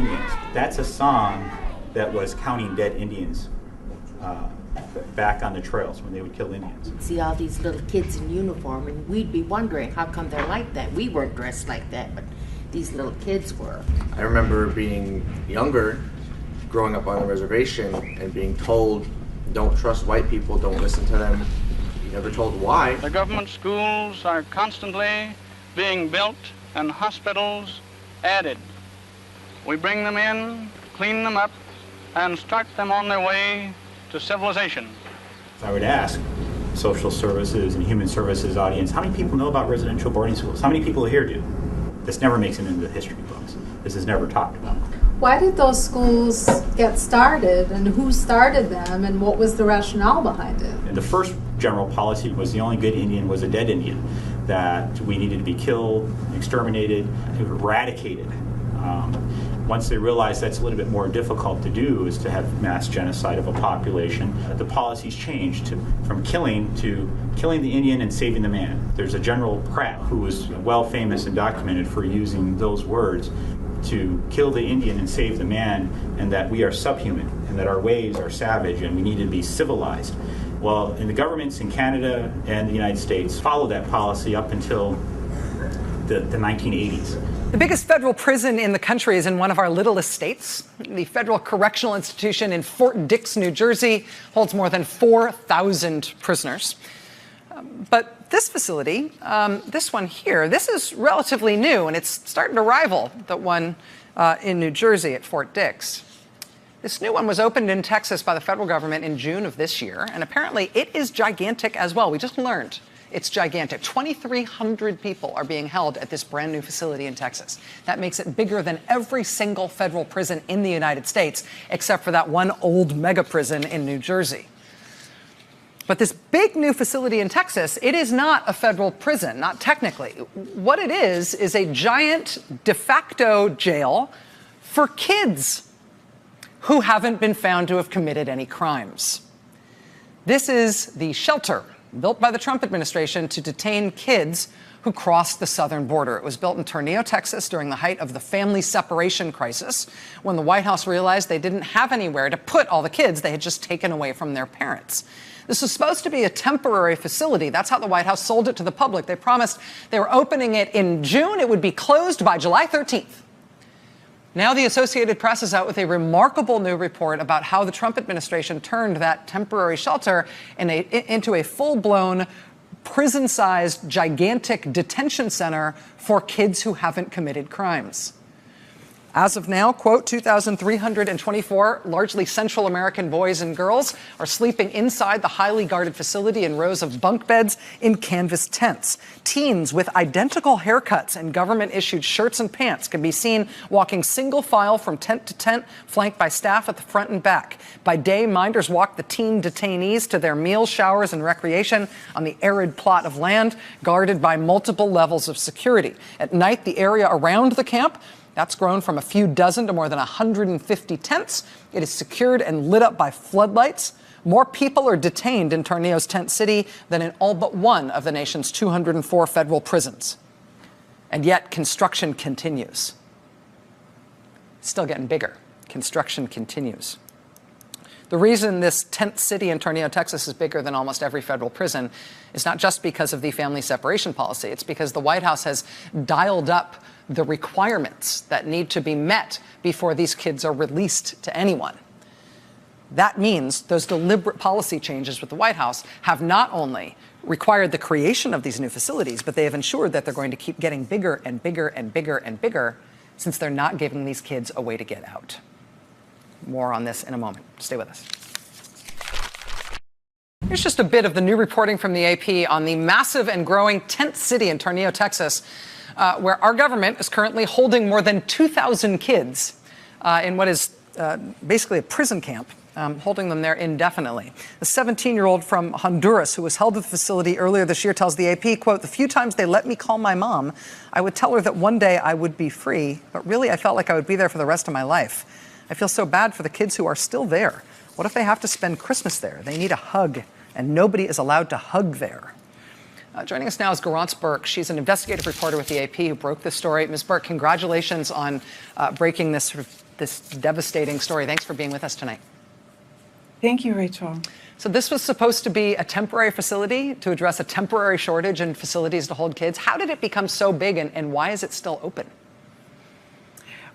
Indians. That's a song that was counting dead Indians back on the trails when they would kill Indians. See all these little kids in uniform, and we'd be wondering how come they're like that. We weren't dressed like that, but these little kids were. I remember being younger, growing up on the reservation, and being told, don't trust white people, don't listen to them. You never told why. The government schools are constantly being built and hospitals added. We bring them in, clean them up, and start them on their way to civilization. I would ask social services and human services audience, how many people know about residential boarding schools? How many people here do? This never makes it into the history books. This is never talked about. Why did those schools get started, and who started them, and what was the rationale behind it? And the first general policy was the only good Indian was a dead Indian, that we needed to be killed, exterminated, eradicated. Once they realized that's a little bit more difficult to do, is to have mass genocide of a population, the policies changed from killing to killing the Indian and saving the man. There's a General Pratt who was well famous and documented for using those words to kill the Indian and save the man, and that we are subhuman and that our ways are savage and we need to be civilized. Well, in the governments in Canada and the United States followed that policy up until the 1980s. The biggest federal prison in the country is in one of our littlest states. The Federal Correctional Institution in Fort Dix, New Jersey, holds more than 4,000 prisoners. But this facility, this one here, this is relatively new, and it's starting to rival the one in New Jersey at Fort Dix. This new one was opened in Texas by the federal government in June of this year, and apparently it is gigantic as well. We just learned it's gigantic. 2,300 people are being held at this brand new facility in Texas. That makes it bigger than every single federal prison in the United States, except for that one old mega prison in New Jersey. But this big new facility in Texas, it is not a federal prison, not technically. What it is a giant de facto jail for kids who haven't been found to have committed any crimes. This is the shelter built by the Trump administration to detain kids who crossed the southern border. It was built in Tornillo, Texas during the height of the family separation crisis, when the White House realized they didn't have anywhere to put all the kids they had just taken away from their parents. This was supposed to be a temporary facility. That's how the White House sold it to the public. They promised they were opening it in June. It would be closed by July 13th. Now the Associated Press is out with a remarkable new report about how the Trump administration turned that temporary shelter into a full-blown, prison-sized, gigantic detention center for kids who haven't committed crimes. As of now, quote, 2,324 largely Central American boys and girls are sleeping inside the highly guarded facility in rows of bunk beds in canvas tents. Teens with identical haircuts and government-issued shirts and pants can be seen walking single file from tent to tent, flanked by staff at the front and back. By day, minders walk the teen detainees to their meals, showers, and recreation on the arid plot of land, guarded by multiple levels of security. At night, the area around the camp, that's grown from a few dozen to more than 150 tents. It is secured and lit up by floodlights. More people are detained in Tornillo's tent city than in all but one of the nation's 204 federal prisons. And yet, construction continues. Still getting bigger. Construction continues. The reason this tent city in Tornillo, Texas is bigger than almost every federal prison is not just because of the family separation policy. It's because the White House has dialed up the requirements that need to be met before these kids are released to anyone. That means those deliberate policy changes with the White House have not only required the creation of these new facilities, but they have ensured that they're going to keep getting bigger and bigger and bigger and bigger, since they're not giving these kids a way to get out. More on this in a moment. Stay with us. Here's just a bit of the new reporting from the AP on the massive and growing tent city in Tornillo, Texas, where our government is currently holding more than 2,000 kids in what is basically a prison camp, holding them there indefinitely. A 17-year-old from Honduras who was held at the facility earlier this year tells the AP, quote, "The few times they let me call my mom, I would tell her that one day I would be free, but really I felt like I would be there for the rest of my life. I feel so bad for the kids who are still there. What if they have to spend Christmas there? They need a hug, and nobody is allowed to hug there." Joining us now is Garance Burke. She's an investigative reporter with the AP who broke this story. Ms. Burke, congratulations on breaking this sort of this devastating story. Thanks for being with us tonight. Thank you, Rachel. So this was supposed to be a temporary facility to address a temporary shortage in facilities to hold kids. How did it become so big, and why is it still open?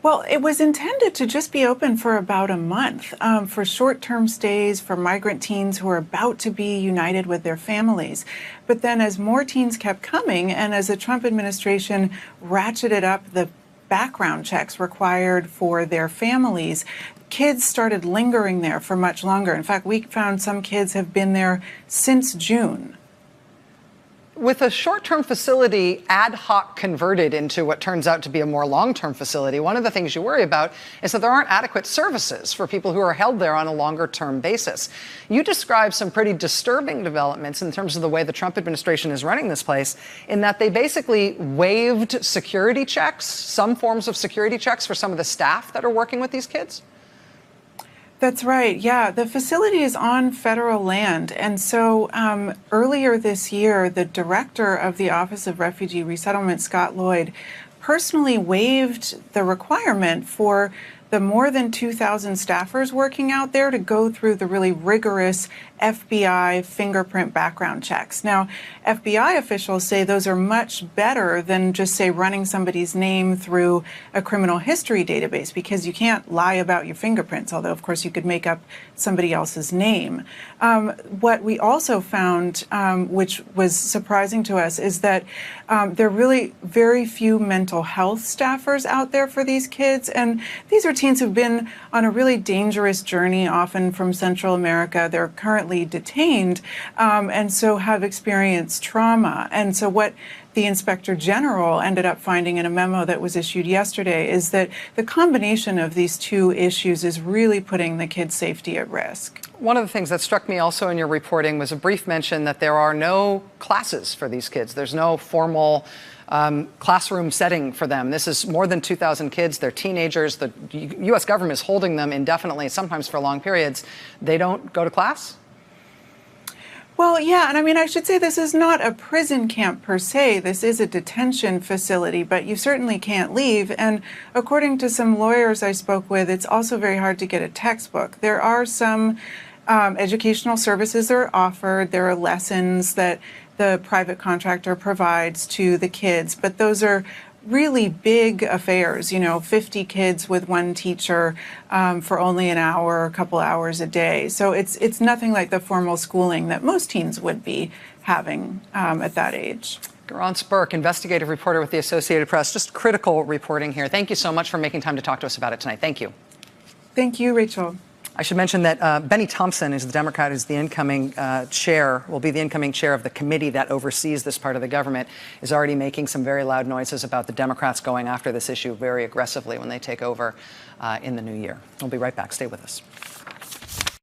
Well, it was intended to just be open for about a month for short-term stays for migrant teens who are about to be united with their families. But then as more teens kept coming and as the Trump administration ratcheted up the background checks required for their families, kids started lingering there for much longer. In fact, we found some kids have been there since June. With a short-term facility ad hoc converted into what turns out to be a more long-term facility, one of the things you worry about is that there aren't adequate services for people who are held there on a longer-term basis. You describe some pretty disturbing developments in terms of the way the Trump administration is running this place, in that they basically waived security checks, some forms of security checks for some of the staff that are working with these kids. That's right. Yeah, the facility is on federal land. And so earlier this year, the director of the Office of Refugee Resettlement, Scott Lloyd, personally waived the requirement for the more than 2,000 staffers working out there to go through the really rigorous FBI fingerprint background checks. Now, FBI officials say those are much better than just, say, running somebody's name through a criminal history database, because you can't lie about your fingerprints, although, of course, you could make up somebody else's name. What we also found, which was surprising to us, is that there are really very few mental health staffers out there for these kids. And these are teens who've been on a really dangerous journey, often from Central America. They're currently detained, and so have experienced trauma. And so what the Inspector General ended up finding in a memo that was issued yesterday is that the combination of these two issues is really putting the kids' safety at risk. One of the things that struck me also in your reporting was a brief mention that there are no classes for these kids. There's no formal classroom setting for them. This is more than 2,000 kids. They're teenagers. The U.S. government is holding them indefinitely, sometimes for long periods. They don't go to class? Well, yeah, and I mean, I should say this is not a prison camp per se. This is a detention facility, but you certainly can't leave. And according to some lawyers I spoke with, it's also very hard to get a textbook. There are some educational services that are offered. There are lessons that the private contractor provides to the kids, but those are really big affairs, 50 kids with one teacher for only an hour, a couple hours a day. So it's nothing like the formal schooling that most teens would be having at that age. Garance Burke, investigative reporter with the Associated Press. Just critical reporting here. Thank you so much for making time to talk to us about it tonight. Thank you. Thank you, Rachel. I should mention that Benny Thompson is the Democrat who's the incoming chair, will be the incoming chair of the committee that oversees this part of the government, is already making some very loud noises about the Democrats going after this issue very aggressively when they take over in the new year. We'll be right back. Stay with us.